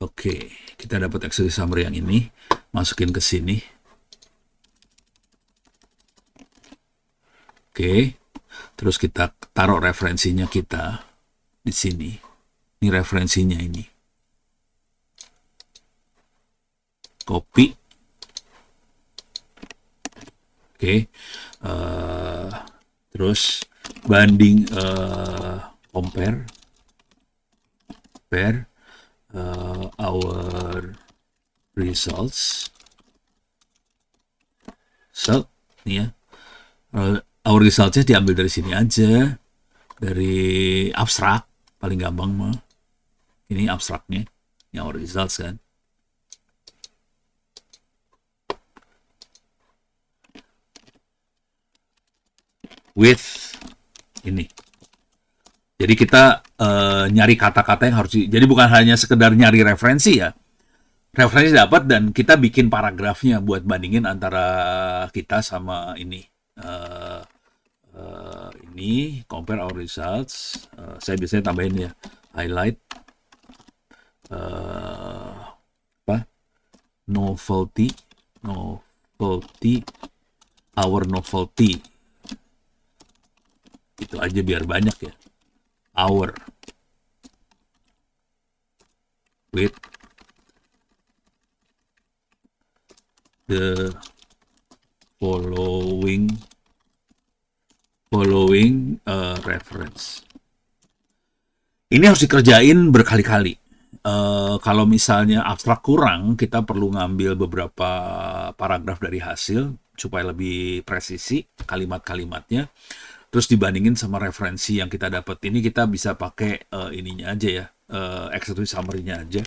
Speaker 1: Oke, kita dapat executive summary yang ini, masukin ke sini. Oke, terus kita taruh referensinya kita di sini. Ini referensinya ini. Copy. Oke, terus banding compare our results. Nih ya. Our results-nya diambil dari sini aja. Dari abstrak, paling gampang mah. Ini abstraknya, yang our results kan. With ini. Jadi kita nyari kata-kata yang harus jadi bukan hanya sekedar nyari referensi ya. Referensi dapat dan kita bikin paragrafnya buat bandingin antara kita sama ini. Ini compare our results. Saya biasanya tambahin ya highlight novelty our novelty. Itu aja biar banyak ya. Our with the following Keyword reference. Ini harus dikerjain berkali-kali. Kalau misalnya abstrak kurang, kita perlu ngambil beberapa paragraf dari hasil supaya lebih presisi kalimat-kalimatnya. Terus dibandingin sama referensi yang kita dapat. Ini kita bisa pakai ininya aja ya, executive summary-nya aja.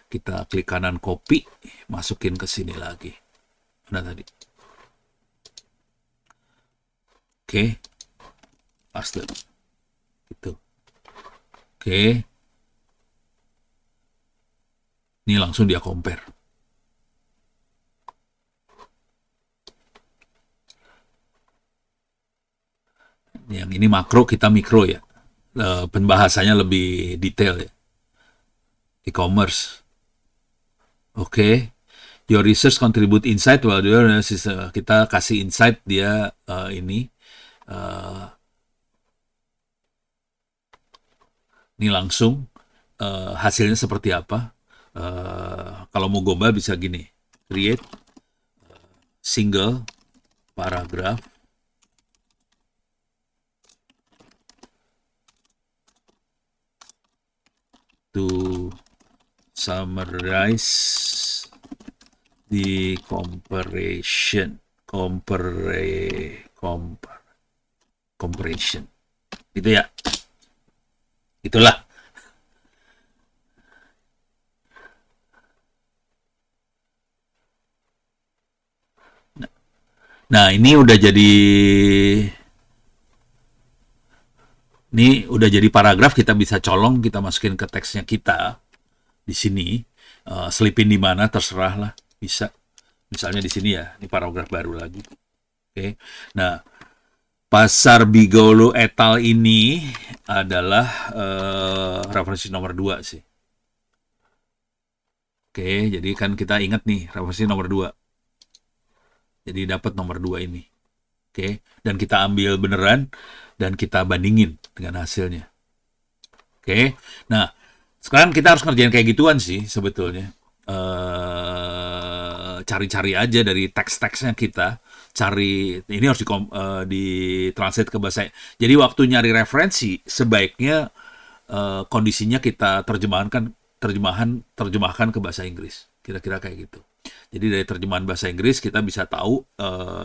Speaker 1: Kita klik kanan copy, masukin ke sini lagi. Mana tadi? Oke, paste. Gitu. Oke. Ini langsung dia compare. Yang ini makro, kita mikro ya. Pembahasannya lebih detail ya. E-commerce. Oke. Your research contribute insight. Well, kita kasih insight dia ini. Ini langsung hasilnya seperti apa. Kalau mau gombal bisa gini. Create single paragraph to summarize the comparison. Gitu ya. Itulah. Nah, ini udah jadi paragraf, kita bisa colong, kita masukin ke teksnya kita di sini. Selipin di mana terserah lah, bisa. Misalnya di sini ya, ini paragraf baru lagi. Oke. Nah, Pasar Bigolo et al. Ini adalah referensi nomor 2 sih. Oke, jadi kan kita ingat nih referensi nomor 2. Jadi dapat nomor 2 ini. Oke, dan kita ambil beneran dan kita bandingin dengan hasilnya. Oke. Nah, sekarang kita harus ngerjain kayak gituan sih sebetulnya. Cari-cari aja dari teks-teksnya kita. Cari, ini harus di-translate ke bahasa. Jadi waktu nyari referensi, sebaiknya kondisinya kita terjemahkan ke bahasa Inggris. Kira-kira kayak gitu. Jadi dari terjemahan bahasa Inggris kita bisa tahu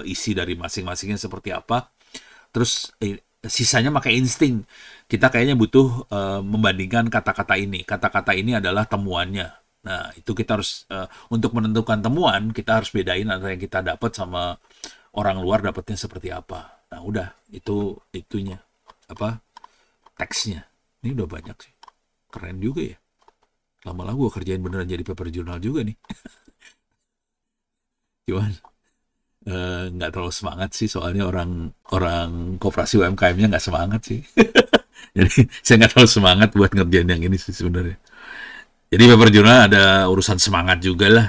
Speaker 1: isi dari masing-masingnya seperti apa. Terus sisanya pakai insting. Kita kayaknya butuh membandingkan kata-kata ini. Kata-kata ini adalah temuannya. Nah, itu kita harus untuk menentukan temuan, kita harus bedain antara yang kita dapat sama orang luar dapatnya seperti apa. Nah, udah, itunya. Teksnya. Ini udah banyak sih. Keren juga ya. Lama-lama gue kerjain beneran jadi paper jurnal juga nih. Cuman nggak terlalu semangat sih, soalnya orang koperasi UMKM-nya nggak semangat sih. Jadi saya nggak terlalu semangat buat ngerjain yang ini sih sebenarnya. Jadi paper jurnal ada urusan semangat juga lah.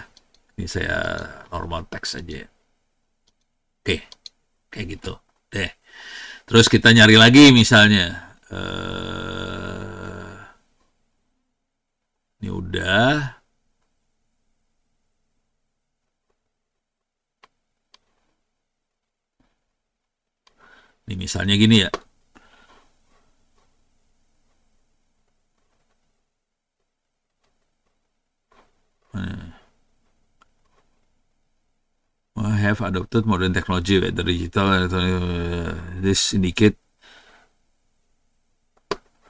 Speaker 1: Ini saya normal teks aja. Oke, kayak gitu deh. Terus kita nyari lagi misalnya. Ini udah. Ini misalnya gini ya. I have adopted modern technology, whether digital, this indicate.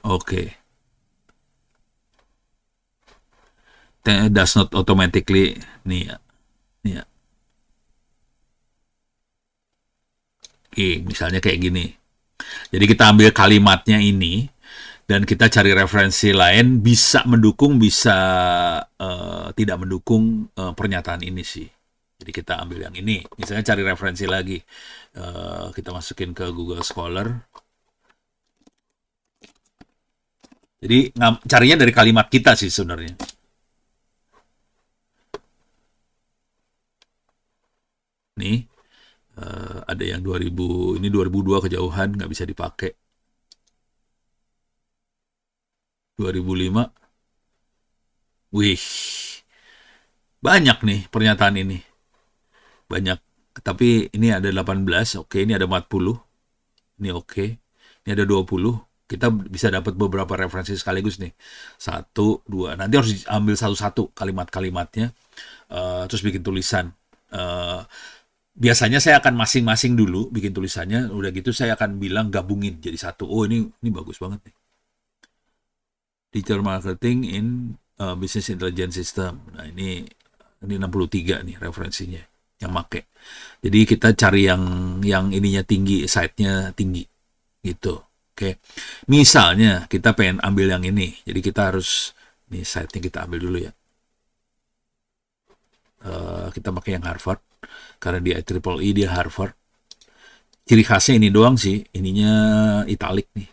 Speaker 1: Okay. Does not automatically. Nih ya. Oke, misalnya kayak gini. Jadi kita ambil kalimatnya ini dan kita cari referensi lain, bisa mendukung, bisa tidak mendukung pernyataan ini sih. Jadi kita ambil yang ini, misalnya cari referensi lagi. Kita masukin ke Google Scholar. Jadi carinya dari kalimat kita sih sebenarnya. Nih. Ada yang 2000, ini 2002 kejauhan, nggak bisa dipakai. 2005, wih, banyak nih pernyataan ini, banyak. Tapi ini ada 18, oke, ini ada 40, ini oke, Ini ada 20. Kita bisa dapat beberapa referensi sekaligus nih. Satu, dua. Nanti harus ambil satu-satu kalimat-kalimatnya, terus bikin tulisan. Eh, Biasanya saya akan masing-masing dulu bikin tulisannya, udah gitu saya akan bilang gabungin jadi satu. Oh, ini bagus banget nih. Digital marketing in business intelligence system. Nah, ini 63 nih referensinya yang make. Jadi kita cari yang ininya tinggi, site-nya tinggi gitu. Oke. Misalnya kita pengen ambil yang ini. Jadi kita harus nih site-nya kita ambil dulu ya. Kita pakai yang Harvard karena dia IEEE, dia Harvard. Ciri khasnya ini doang sih, ininya italic nih.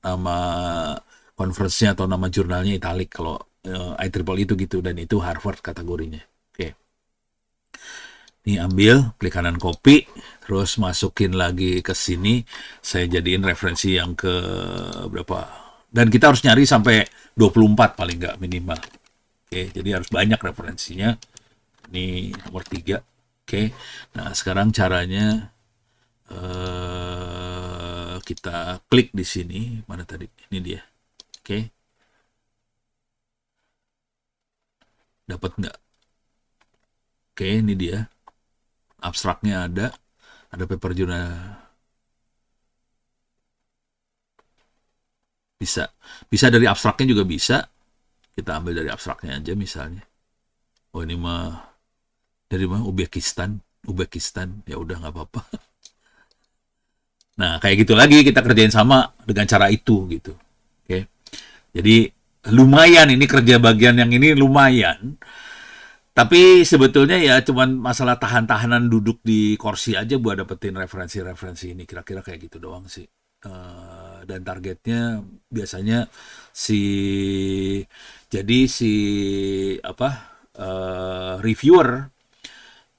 Speaker 1: Nama conference-nya atau nama jurnalnya italic kalau IEEE itu gitu, dan itu Harvard kategorinya. Oke. Ini ambil, klik kanan copy, terus masukin lagi ke sini, saya jadiin referensi yang ke berapa. Dan kita harus nyari sampai 24 paling nggak minimal. Oke, jadi harus banyak referensinya. Ini nomor 3. Oke, nah sekarang caranya kita klik di sini. Mana tadi? Ini dia. Oke. Dapat nggak? Oke, ini dia. Abstraknya ada paper jurnal. Bisa dari abstraknya juga bisa. Kita ambil dari abstraknya aja misalnya. Oh, ini mah dari mana? Uzbekistan. Ya udah nggak apa-apa. Nah, kayak gitu lagi kita kerjain sama dengan cara itu gitu. Oke. Jadi lumayan ini kerja bagian yang ini lumayan. Tapi sebetulnya ya cuman masalah tahan-tahanan duduk di kursi aja buat dapetin referensi-referensi ini. Kira-kira kayak gitu doang sih. Dan targetnya biasanya jadi si reviewer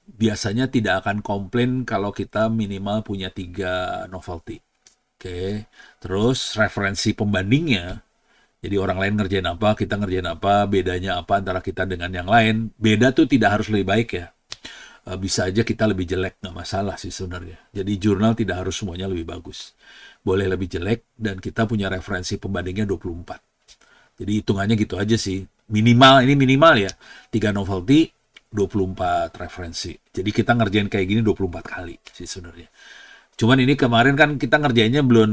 Speaker 1: biasanya tidak akan komplain kalau kita minimal punya 3 novelty. Oke. Terus referensi pembandingnya. Jadi orang lain ngerjain apa, kita ngerjain apa, bedanya apa antara kita dengan yang lain. Beda tuh tidak harus lebih baik ya. Bisa aja kita lebih jelek, nggak masalah sih sebenarnya. Jadi jurnal tidak harus semuanya lebih bagus. Boleh lebih jelek dan kita punya referensi pembandingnya 24. Jadi hitungannya gitu aja sih. Ini minimal ya. 3 novelty, 24 referensi. Jadi kita ngerjain kayak gini 24 kali sih sebenarnya. Cuman ini kemarin kan kita ngerjainnya belum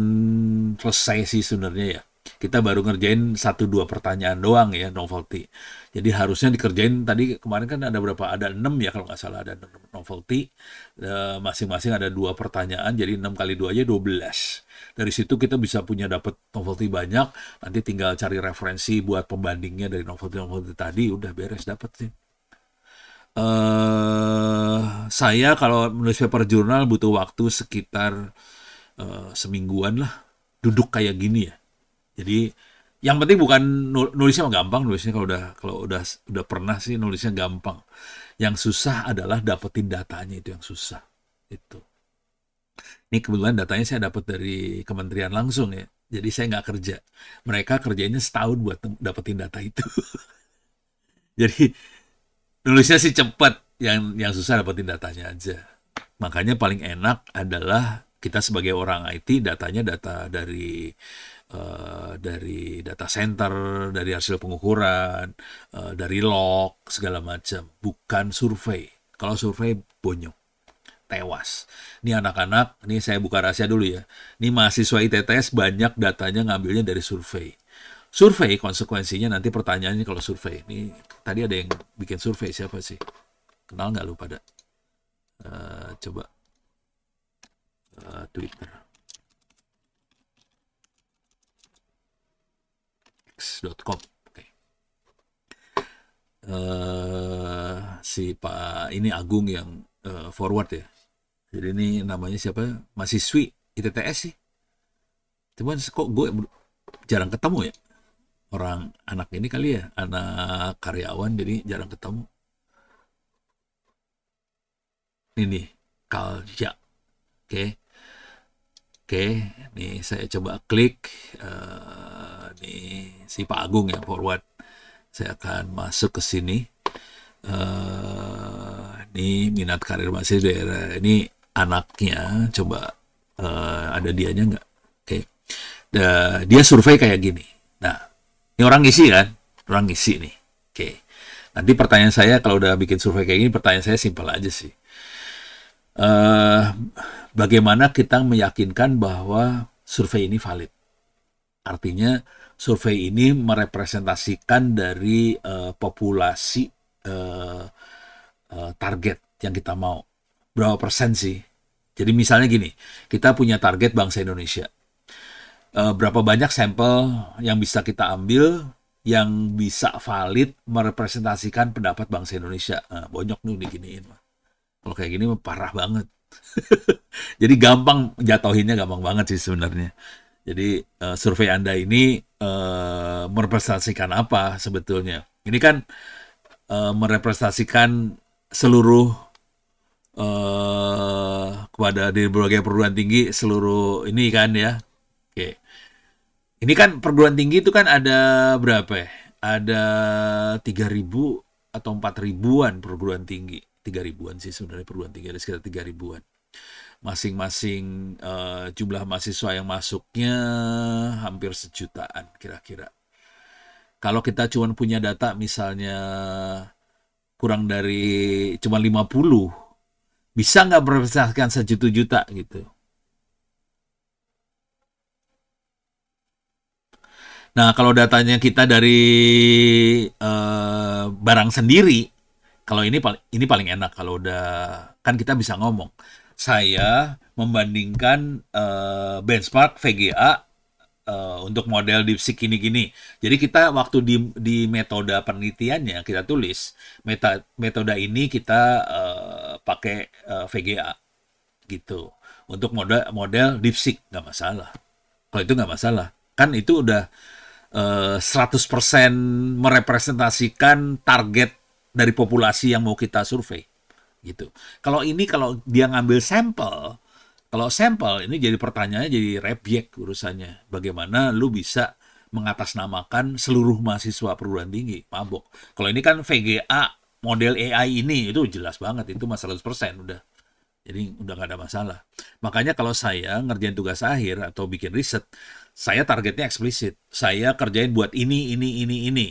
Speaker 1: selesai sih sebenarnya ya. Kita baru ngerjain 1-2 pertanyaan doang ya, novelty. Jadi harusnya dikerjain tadi kemarin kan ada berapa? Ada 6 ya kalau nggak salah, ada 6 novelty. Masing-masing ada 2 pertanyaan, jadi 6 kali 2 aja 12. Dari situ kita bisa punya dapat novelty banyak, nanti tinggal cari referensi buat pembandingnya dari novelty tadi, udah beres dapat sih. Saya kalau menulis paper jurnal butuh waktu sekitar semingguan lah, duduk kayak gini ya. Jadi yang penting bukan nulisnya gampang, nulisnya kalau udah pernah sih nulisnya gampang. Yang susah adalah dapetin datanya, itu yang susah. Itu. Ini kebetulan datanya saya dapat dari kementerian langsung ya. Jadi saya nggak kerja. Mereka kerjanya setahun buat dapetin data itu. Jadi nulisnya sih cepat, yang susah dapetin datanya aja. Makanya paling enak adalah kita sebagai orang IT datanya data dari data center, dari hasil pengukuran, dari log, segala macam. Bukan survei. Kalau survei bonyok, tewas. Ini anak-anak, ini saya buka rahasia dulu ya. Ini mahasiswa ITTS banyak datanya ngambilnya dari survei. Survei konsekuensinya nanti pertanyaannya kalau survei. Ini tadi ada yang bikin survei, siapa sih? Kenal nggak lu pada? Coba Twitter. X.com. Okay. Si Pak ini Agung yang forward ya. Jadi ini namanya siapa? Mahasiswi ITTS sih. Cuman kok gue jarang ketemu ya. Orang anak ini kali ya, anak karyawan jadi jarang ketemu. Ini Kalja. Oke. Oke, nih saya coba klik nih si Pak Agung yang forward. Saya akan masuk ke sini. Ini minat karir mahasiswa daerah. Ini anaknya, coba ada dianya nggak? Oke, Dia survei kayak gini. Nah, ini orang ngisi kan? Orang ngisi nih. Oke. Nanti pertanyaan saya kalau udah bikin survei kayak gini, pertanyaan saya simpel aja sih. Bagaimana kita meyakinkan bahwa survei ini valid? Artinya survei ini merepresentasikan dari populasi target yang kita mau. Berapa persen sih? Jadi misalnya gini, kita punya target bangsa Indonesia. Berapa banyak sampel yang bisa kita ambil yang bisa valid merepresentasikan pendapat bangsa Indonesia. Nah, bonyok nih diginiin. Kalau kayak gini parah banget. Jadi gampang jatohinnya, gampang banget sih sebenarnya. Jadi survei Anda ini merepresentasikan apa sebetulnya? Ini kan merepresentasikan seluruh kepada di berbagai perguruan tinggi seluruh ini kan ya. Oke. Ini kan perguruan tinggi itu kan ada berapa ya? Ada 3.000 atau 4.000-an perguruan tinggi. 3.000-an sih sebenarnya perguruan tinggi, ada sekitar 3.000-an. Masing-masing jumlah mahasiswa yang masuknya hampir 1 jutaan kira-kira. Kalau kita cuma punya data misalnya kurang dari cuma 50, bisa nggak merepresentasikan 1 juta gitu. Nah, kalau datanya kita dari barang sendiri, kalau ini paling enak kalau udah kan kita bisa ngomong. Saya membandingkan benchmark VGA untuk model DeepSeek gini-gini. Jadi kita waktu di metode penelitiannya kita tulis metode ini kita pakai VGA gitu. Untuk model DeepSeek nggak masalah. Kalau itu nggak masalah. Kan itu udah 100% merepresentasikan target dari populasi yang mau kita survei gitu. Kalau dia ngambil sampel, kalau sampel ini jadi pertanyaannya jadi rebyek urusannya. Bagaimana lu bisa mengatasnamakan seluruh mahasiswa perguruan tinggi? Mabok. Kalau ini kan VGA model AI ini itu jelas banget, itu mah 100% udah. Jadi udah nggak ada masalah. Makanya kalau saya ngerjain tugas akhir atau bikin riset, saya targetnya eksplisit. Saya kerjain buat ini.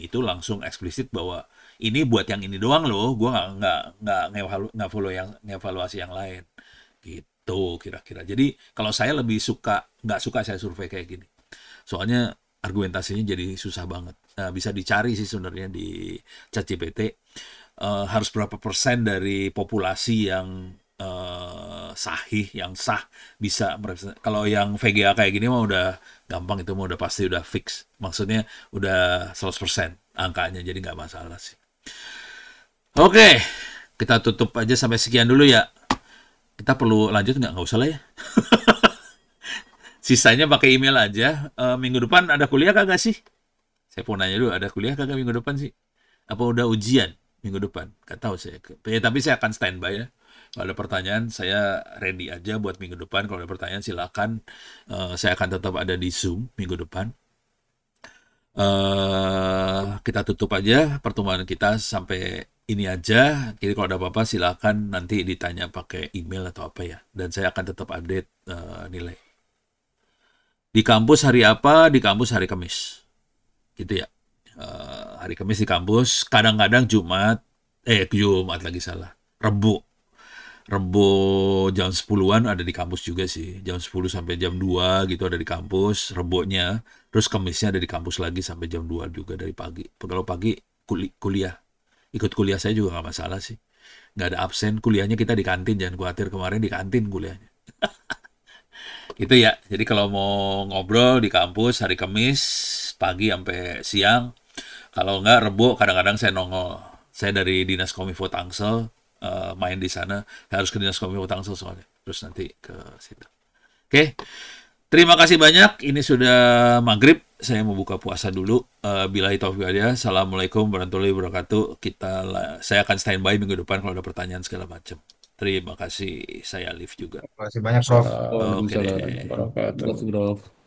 Speaker 1: Itu langsung eksplisit bahwa ini buat yang ini doang loh. Gue nggak ngevaluasi yang lain. Gitu kira-kira. Jadi kalau saya lebih nggak suka saya survei kayak gini. Soalnya argumentasinya jadi susah banget. Nah, bisa dicari sih sebenarnya di ChatGPT. Harus berapa persen dari populasi yang sahih, yang sah bisa kalau yang VGA kayak gini mah udah gampang, itu mah udah pasti udah fix, maksudnya udah 100% angkanya, jadi nggak masalah sih. Oke, kita tutup aja sampai sekian dulu ya. Kita perlu lanjut nggak usah lah ya. Sisanya pakai email aja. Minggu depan ada kuliah kagak sih? Saya mau nanya dulu, ada kuliah kagak minggu depan sih? Apa udah ujian minggu depan? Gak tahu saya. Tapi saya akan standby ya. Kalau ada pertanyaan, saya ready aja buat minggu depan. Kalau ada pertanyaan, silakan. Saya akan tetap ada di Zoom minggu depan. Kita tutup aja pertemuan kita sampai ini aja. Jadi kalau ada apa-apa, silakan nanti ditanya pakai email atau apa ya. Dan saya akan tetap update nilai. Di kampus hari apa? Di kampus hari Kamis. Gitu ya. Hari Kamis di kampus. Kadang-kadang Jumat lagi salah. Rebo jam 10-an ada di kampus juga sih. Jam 10 sampai jam 2 gitu ada di kampus, Rebonya. Terus Kamisnya ada di kampus lagi sampai jam 2 juga dari pagi. Kalau pagi kuliah. Ikut kuliah saya juga nggak masalah sih. Nggak ada absen. Kuliahnya kita di kantin, jangan khawatir, kemarin di kantin kuliahnya. Gitu ya. Jadi kalau mau ngobrol di kampus hari Kamis, pagi sampai siang. Kalau nggak Rebo, kadang-kadang saya nongol. Saya dari Dinas Kominfo Tangsel. Main di sana, harus ke Dinas Kominfo Tangsel soalnya, terus nanti ke situ. Oke, terima kasih banyak. Ini sudah maghrib, saya mau buka puasa dulu. Billahi taufiq walhidayah. Assalamualaikum warahmatullahi wabarakatuh. Saya akan standby minggu depan kalau ada pertanyaan segala macam. Terima kasih, saya Alif juga.
Speaker 3: Terima kasih banyak, Prof.
Speaker 1: Oke
Speaker 4: Waalaikumsalam
Speaker 1: deh.
Speaker 4: warahmatullahi wabarakatuh.